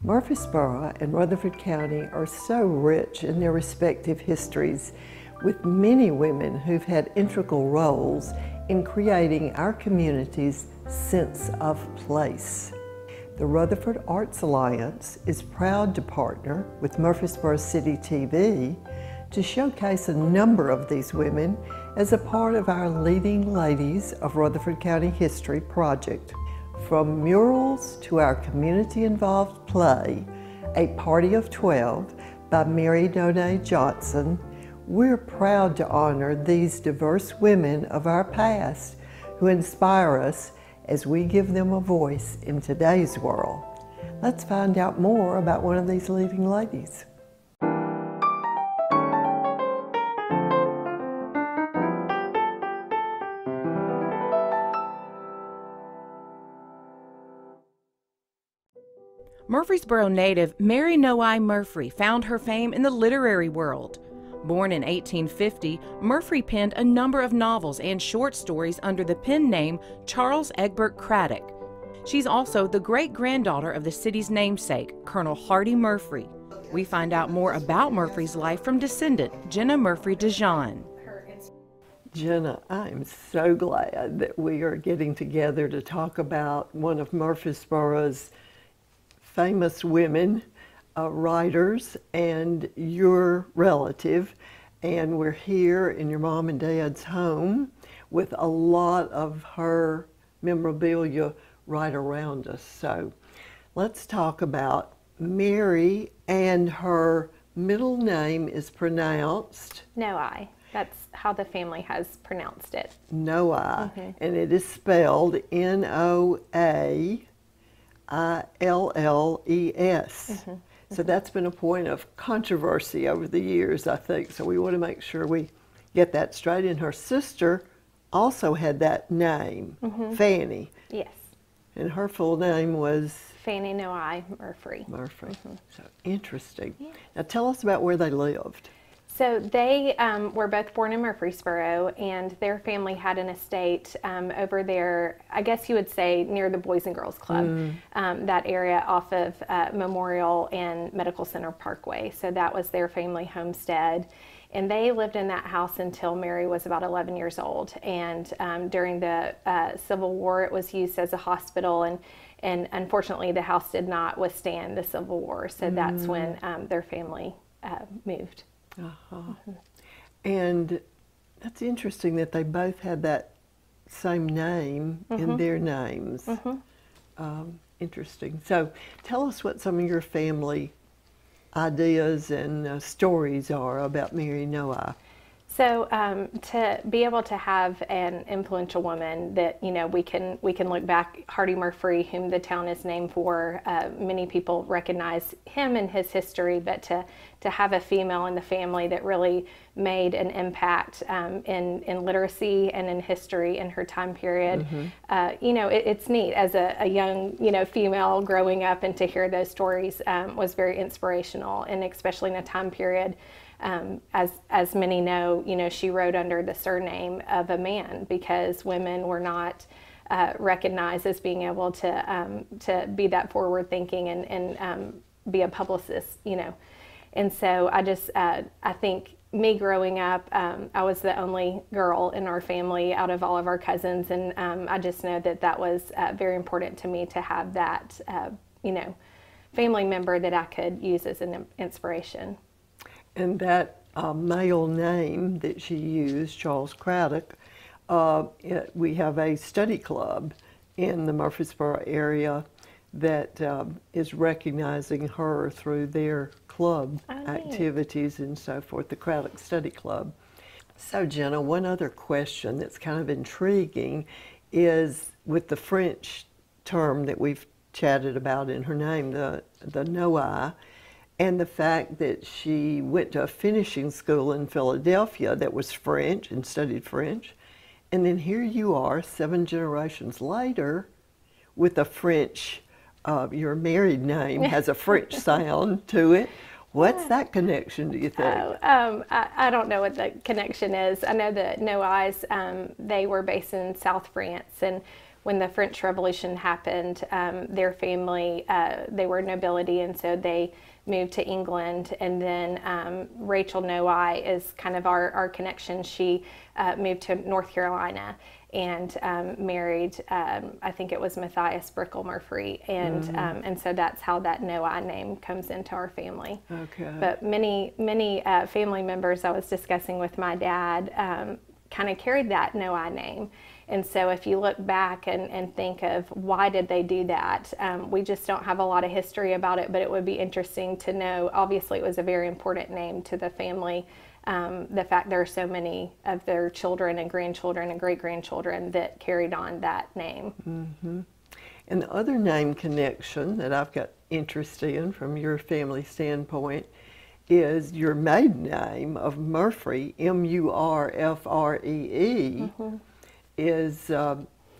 Murfreesboro and Rutherford County are so rich in their respective histories, with many women who've had integral roles in creating our community's sense of place. The Rutherford Arts Alliance is proud to partner with Murfreesboro City TV to showcase a number of these women as a part of our Leading Ladies of Rutherford County History project. From murals to our community-involved play, A Party of 12 by Mary Noailles Johnson, we're proud to honor these diverse women of our past who inspire us as we give them a voice in today's world. Let's find out more about one of these leading ladies. Murfreesboro native Mary Noailles Murfree found her fame in the literary world. Born in 1850, Murfree penned a number of novels and short stories under the pen name Charles Egbert Craddock. She's also the great-granddaughter of the city's namesake, Colonel Hardy Murfree. We find out more about Murfree's life from descendant Jenna Murfree DeJean. Jenna, I'm so glad that we are getting together to talk about one of Murfreesboro's famous women, writers, and your relative. And we're here in your mom and dad's home with a lot of her memorabilia right around us. So let's talk about Mary, and her middle name is pronounced Noailles. That's how the family has pronounced it. Noailles, and it is spelled Noailles. So that's been a point of controversy over the years, I think. So we want to make sure we get that straight. And her sister also had that name, Fanny. Yes. And her full name was? Fanny Noailles Murfree. Murfree. So interesting. Yeah. Now tell us about where they lived. So they were both born in Murfreesboro, and their family had an estate over there, I guess you would say near the Boys and Girls Club, that area off of Memorial and Medical Center Parkway. So that was their family homestead. And they lived in that house until Mary was about 11 years old. And during the Civil War, it was used as a hospital, and unfortunately the house did not withstand the Civil War. So that's when their family moved. And that's interesting that they both had that same name in their names. Interesting. So tell us what some of your family ideas and stories are about Mary Noailles. So to be able to have an influential woman that, you know, we can look back, Hardy Murfree, whom the town is named for, many people recognize him and his history, but to have a female in the family that really made an impact in literacy and in history in her time period, you know, it's neat as a young, you know, female growing up, and to hear those stories was very inspirational, and especially in a time period. As many know, you know, she wrote under the surname of a man because women were not recognized as being able to be that forward thinking and be a publicist, you know. And so I think me growing up, I was the only girl in our family out of all of our cousins, and I just know that was very important to me to have that, you know, family member that I could use as an inspiration. And that male name that she used, Charles Craddock, we have a study club in the Murfreesboro area that is recognizing her through their club activities and so forth, the Craddock Study Club. So Jenna, one other question that's kind of intriguing is with the French term that we've chatted about in her name, the Noailles, and the fact that she went to a finishing school in Philadelphia that was French and studied French. And then here you are 7 generations later with a French, your married name has a French sound to it. What's that connection, do you think? I don't know what the connection is. I know that Noailles, they were based in South France, and when the French Revolution happened, their family, they were nobility, and so they moved to England. And then Rachel Noailles is kind of our connection. She moved to North Carolina and married, I think it was Matthias Brickle Murfree, and so that's how that Noailles name comes into our family. Okay. But many family members I was discussing with my dad kind of carried that Noailles name. And so if you look back and think of why did they do that, we just don't have a lot of history about it, but it would be interesting to know. Obviously, it was a very important name to the family. The fact there are so many of their children and grandchildren and great-grandchildren that carried on that name. Mm-hmm. And the other name connection that I've got interest in from your family standpoint is your maiden name of Murfree, M-U-R-F-R-E-E, is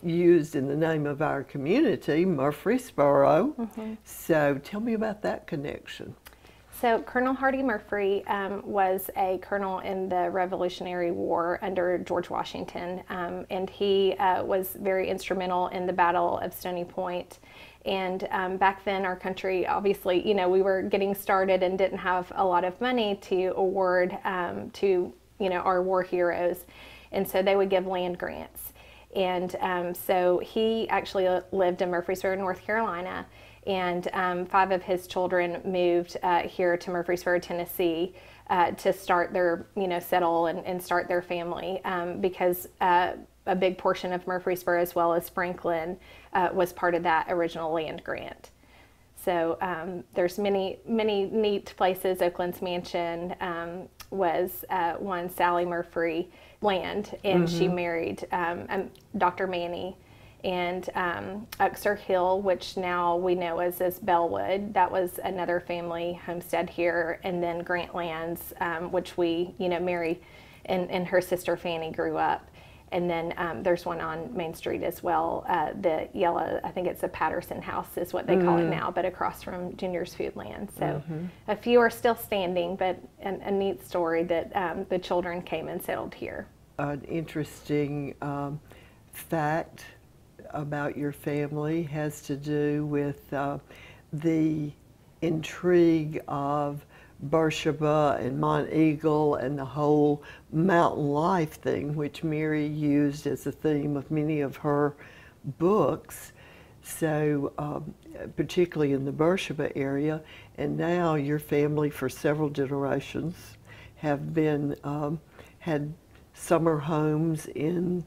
used in the name of our community, Murfreesboro. So tell me about that connection. So Colonel Hardy Murfree was a colonel in the Revolutionary War under George Washington, and he was very instrumental in the Battle of Stony Point. And back then, our country, obviously, you know, we were getting started and didn't have a lot of money to award to, you know, our war heroes, and so they would give land grants. And so he actually lived in Murfreesboro, North Carolina. And 5 of his children moved here to Murfreesboro, Tennessee, to start their, you know, settle and start their family, because a big portion of Murfreesboro, as well as Franklin, was part of that original land grant. So there's many neat places. Oakland's Mansion was one Sally Murfree land, and she married Dr. Manny. And Uxor Hill, which now we know as Bellwood, that was another family homestead here. And then Grant Lands, which we, you know, Mary and her sister Fanny grew up. And then there's one on Main Street as well, the yellow, I think it's a Patterson House is what they call it now, but across from Junior's Foodland. So a few are still standing, but a neat story that the children came and settled here. An interesting fact about your family has to do with the intrigue of Beersheba and Mont Eagle and the whole mountain life thing, which Mary used as a theme of many of her books. So particularly in the Beersheba area, and now your family for several generations have been had summer homes in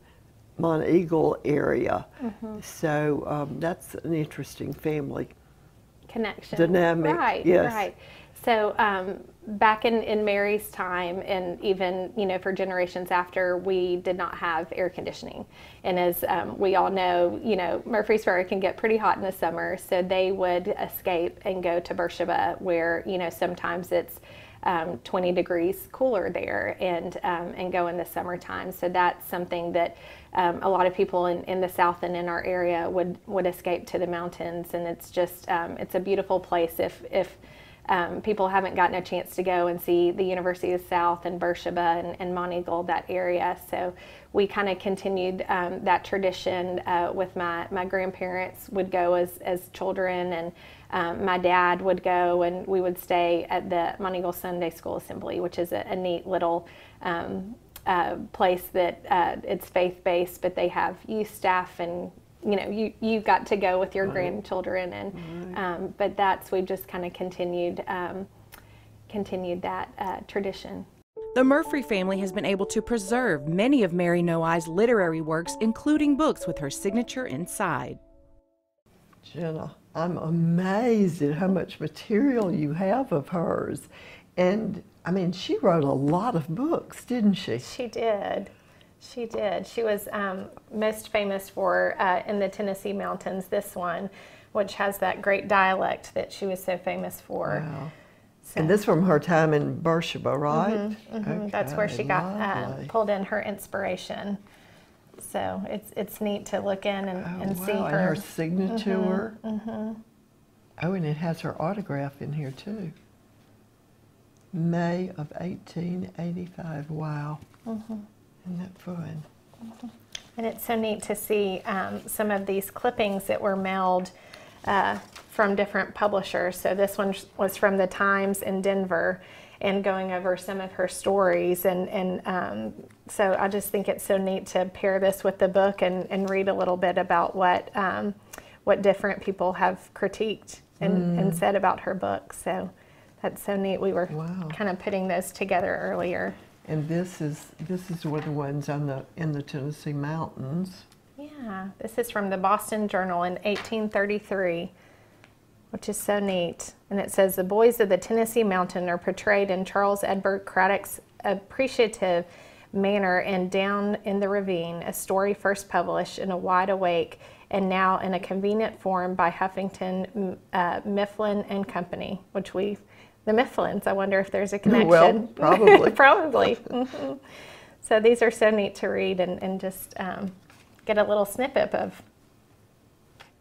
Mont Eagle area. So that's an interesting family connection. Dynamic. Right, yes. Right. So back in Mary's time, and even, you know, for generations after, we did not have air conditioning. And as we all know, you know, Murfreesboro can get pretty hot in the summer, so they would escape and go to Beersheba, where, you know, sometimes it's 20 degrees cooler there, and go in the summertime. So that's something that a lot of people in the South and in our area would escape to the mountains. And it's just, it's a beautiful place if people haven't gotten a chance to go and see the University of the South and Beersheba and Mont Eagle, that area. So we kind of continued that tradition with my grandparents would go as children, and my dad would go, and we would stay at the Mont Eagle Sunday School Assembly, which is a neat little place that it's faith-based, but they have youth staff, and you know, you got to go with your grandchildren, and but we've just kind of continued that tradition. The Murfree family has been able to preserve many of Mary Noailles' literary works, including books with her signature inside. Jenna, I'm amazed at how much material you have of hers. And I mean, she wrote a lot of books, didn't she? She did. She did. She was most famous for In the Tennessee Mountains, this one, which has that great dialect that she was so famous for. Wow. So, and this from her time in Beersheba, right? Okay, that's where she got pulled in her inspiration. So it's neat to look in and see her. And her signature. Oh, and it has her autograph in here too. May of 1885. Wow. Isn't that fun? And it's so neat to see some of these clippings that were mailed from different publishers. So this one was from the Times in Denver, and going over some of her stories. And so I just think it's so neat to pair this with the book and read a little bit about what different people have critiqued and said about her book. So that's so neat. We were kind of putting those together earlier. And this is one of the ones in the Tennessee mountains. Yeah, this is from the Boston Journal in 1833, which is so neat. And it says, the boys of the Tennessee Mountain are portrayed in Charles Edward Craddock's appreciative manner in Down in the Ravine, a story first published in a Wide Awake and now in a convenient form by Huffington Mifflin and Company, which the Mifflins, I wonder if there's a connection. Well, probably. Probably. So these are so neat to read and just get a little snippet of.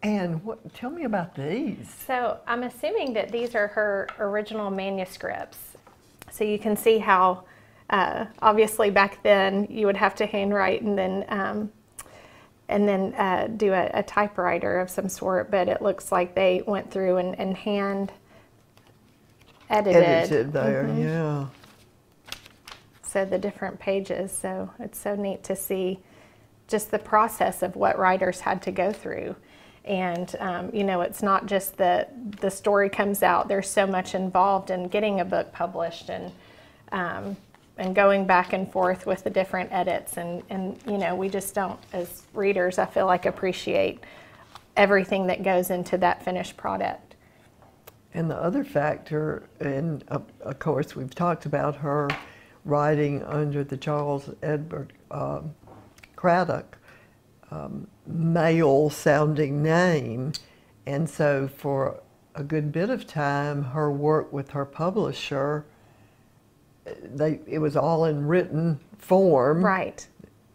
And tell me about these. So I'm assuming that these are her original manuscripts. So you can see how, obviously back then you would have to handwrite and then do a typewriter of some sort, but it looks like they went through and hand edited there, yeah. So the different pages, so it's so neat to see just the process of what writers had to go through. And you know, it's not just the story comes out. There's so much involved in getting a book published and going back and forth with the different edits. And you know, we just don't, as readers, I feel like, appreciate everything that goes into that finished product. And the other factor, and of course we've talked about her writing under the Charles Edward Craddock male-sounding name, and so for a good bit of time her work with her publisher, it was all in written form. Right.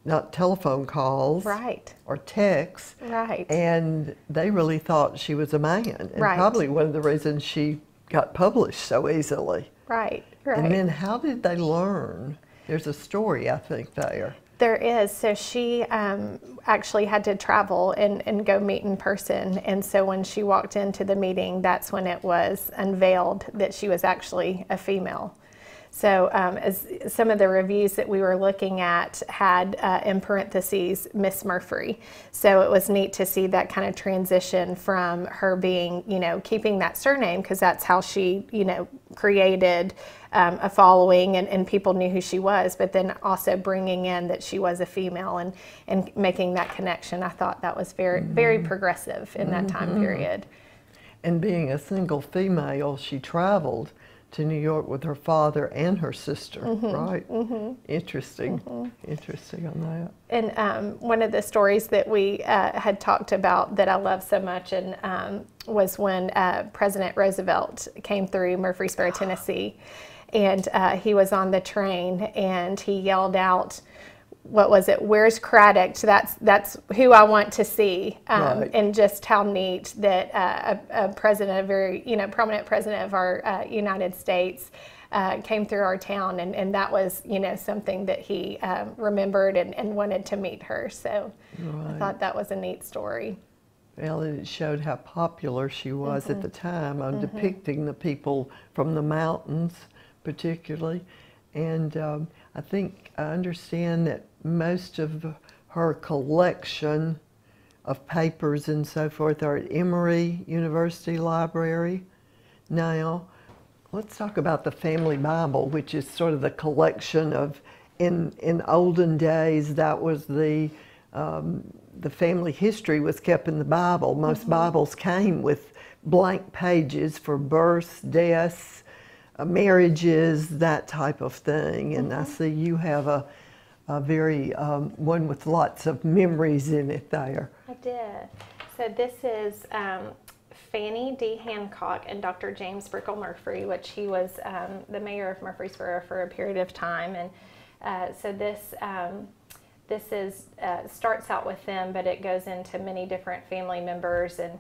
Not telephone calls. Right. Or texts. Right. And they really thought she was a man. And probably one of the reasons she got published so easily. Right. Right. And then how did they learn? There's a story, I think, there. There is. So she actually had to travel and go meet in person. And so when she walked into the meeting, that's when it was unveiled that she was actually a female. So as some of the reviews that we were looking at had in parentheses, Miss Murfree. So it was neat to see that kind of transition from her being, you know, keeping that surname, because that's how she, you know, created a following and people knew who she was, but then also bringing in that she was a female and making that connection. I thought that was very progressive in that time period. And being a single female, she traveled to New York with her father and her sister, right? Interesting. Interesting on that. And one of the stories that we had talked about that I love so much and was when President Roosevelt came through Murfreesboro, Tennessee, and he was on the train and he yelled out, what was it? Where's Craddock? That's who I want to see. Right. And just how neat that a president, a very prominent president of our United States, came through our town, and that was something that he remembered and wanted to meet her. So I thought that was a neat story. Well, it showed how popular she was at the time on depicting the people from the mountains, particularly. And I think I understand that most of her collection of papers and so forth are at Emory University Library now. Let's talk about the Family Bible, which is sort of the collection of, in olden days, that was the family history was kept in the Bible. Most Bibles came with blank pages for births, deaths, marriages, that type of thing. And I see you have a very, one with lots of memories in it there. I did. So this is Fannie D. Hancock and Dr. James Brickell Murfree, which he was the mayor of Murfreesboro for a period of time. And so this is starts out with them, but it goes into many different family members, and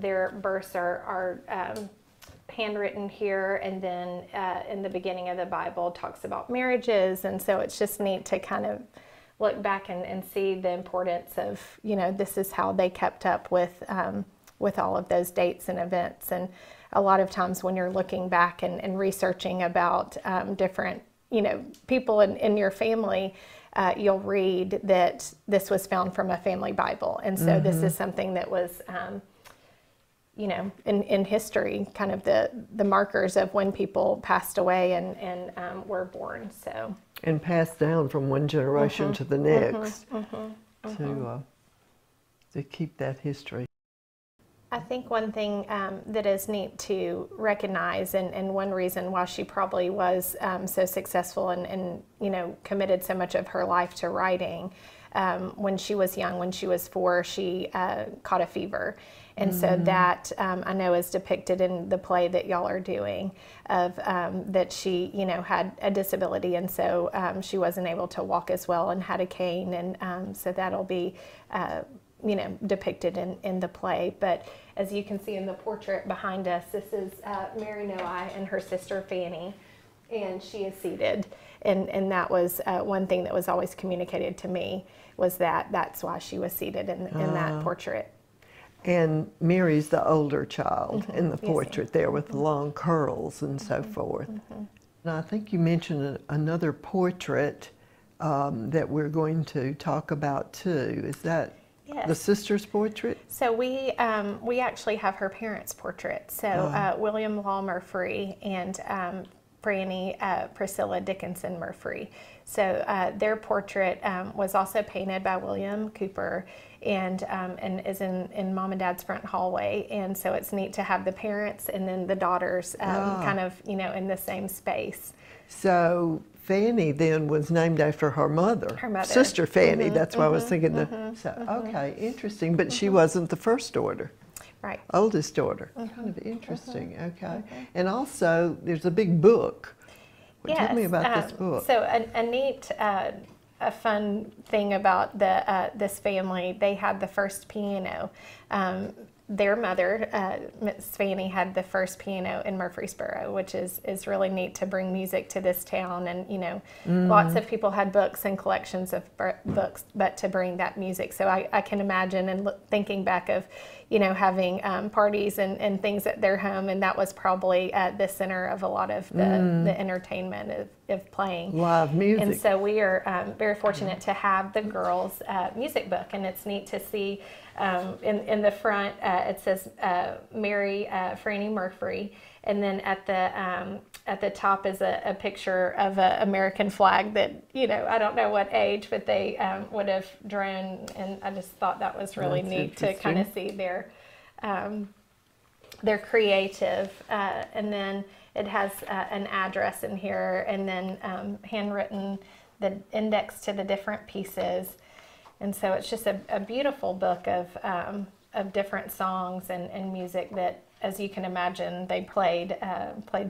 their births are handwritten here, and then in the beginning of the Bible talks about marriages, and so it's just neat to kind of look back and see the importance of, you know, this is how they kept up with all of those dates and events. And a lot of times when you're looking back and researching about different, you know, people in your family, you'll read that this was found from a family Bible. And so this is something that was, you know, in history, kind of the markers of when people passed away and were born. So. And passed down from one generation to the next to keep that history. I think one thing that is neat to recognize, and one reason why she probably was so successful and you know, committed so much of her life to writing, when she was young, when she was 4, she caught a fever. And so that I know is depicted in the play that y'all are doing, of that she, you know, had a disability, and so she wasn't able to walk as well and had a cane, and so that'll be, you know, depicted in the play. But as you can see in the portrait behind us, this is Mary Noailles and her sister Fanny, and she is seated. And that was one thing that was always communicated to me, was that that's why she was seated in that portrait. And Mary's the older child in the portrait there with the long curls and so forth. And I think you mentioned another portrait that we're going to talk about too. Is that the sister's portrait? So we actually have her parents' portrait. So William Law Murfree and Franny Priscilla Dickinson Murfree. So their portrait was also painted by William Cooper, and is in Mom and Dad's front hallway. And so it's neat to have the parents and then the daughters kind of, you know, in the same space. So Fanny then was named after her mother. Her mother. Sister Fanny, that's why I was thinking. Okay, interesting. But she wasn't the first daughter. Right. Oldest daughter. Kind of interesting, okay. And also, there's a big book. Tell me about this book. So a neat, a fun thing about this family, they had the first piano. Their mother, Miss Fanny, had the first piano in Murfreesboro, which is really neat to bring music to this town. And, you know, lots of people had books and collections of books, but to bring that music. So I can imagine, and thinking back of, you know, having parties and things at their home, and that was probably the center of a lot of the entertainment of playing. Live music. And so we are very fortunate to have the girls' music book, and it's neat to see in the front it says Mary Franny Murfree, and then at the top is a picture of an American flag that, you know, I don't know what age, but they would have drawn, and I just thought that was really neat to kind of see their creative, and then it has an address in here, and then handwritten the index to the different pieces. And so it's just a beautiful book of different songs and music that, as you can imagine, they played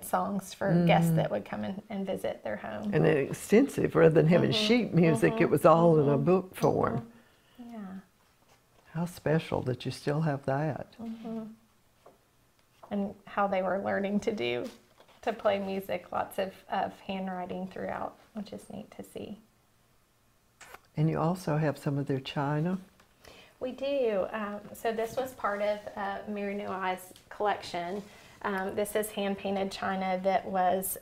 songs for guests that would come and visit their home. And extensive, rather than having sheet music, it was all in a book form. Yeah. How special that you still have that. And how they were learning to play music, lots of handwriting throughout, which is neat to see. And you also have some of their china. We do. So this was part of Mary Noailles' collection. This is hand-painted china that was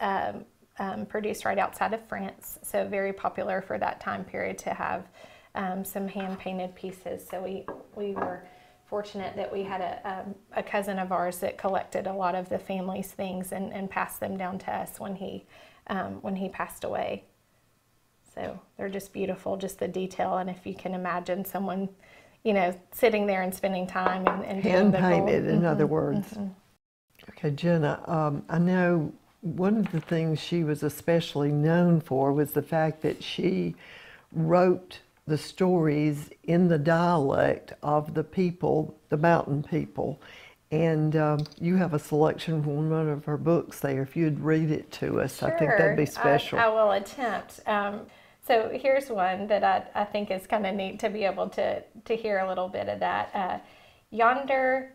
produced right outside of France. So very popular for that time period to have some hand-painted pieces. So we were fortunate that we had a cousin of ours that collected a lot of the family's things and passed them down to us when he passed away. So they're just beautiful, just the detail. And if you can imagine someone, you know, sitting there and spending time and hand painted, in other words. Okay, Jenna, I know one of the things she was especially known for was the fact that she wrote the stories in the dialect of the people, the mountain people. And you have a selection from one of her books there. If you'd read it to us, sure. I think that'd be special. I will attempt. So here's one that I think is kind of neat to be able to hear a little bit of that. Yonder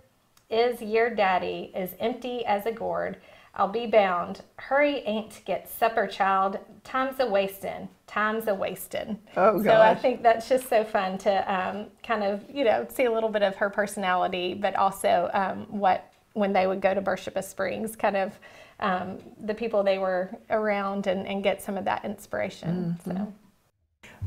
is your daddy, as empty as a gourd. I'll be bound. Hurry ain't to get supper, child. Time's a wastin'. Time's a wastin'. Oh, gosh. So I think that's just so fun to kind of, you know, see a little bit of her personality, but also when they would go to Beersheba Springs, kind of the people they were around and get some of that inspiration. So.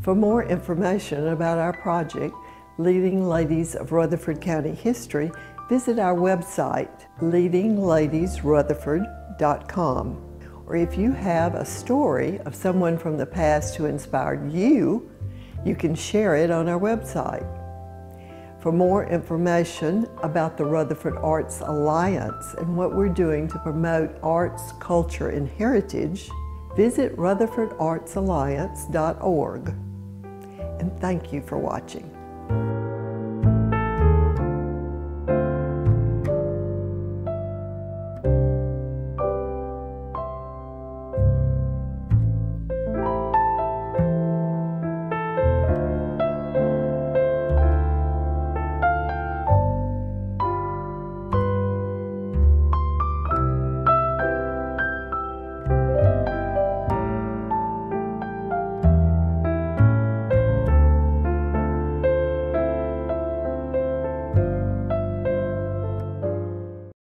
For more information about our project, Leading Ladies of Rutherford County History, visit our website, leadingladiesrutherford.com. Or if you have a story of someone from the past who inspired you, you can share it on our website. For more information about the Rutherford Arts Alliance and what we're doing to promote arts, culture, and heritage, visit rutherfordartsalliance.org. And thank you for watching.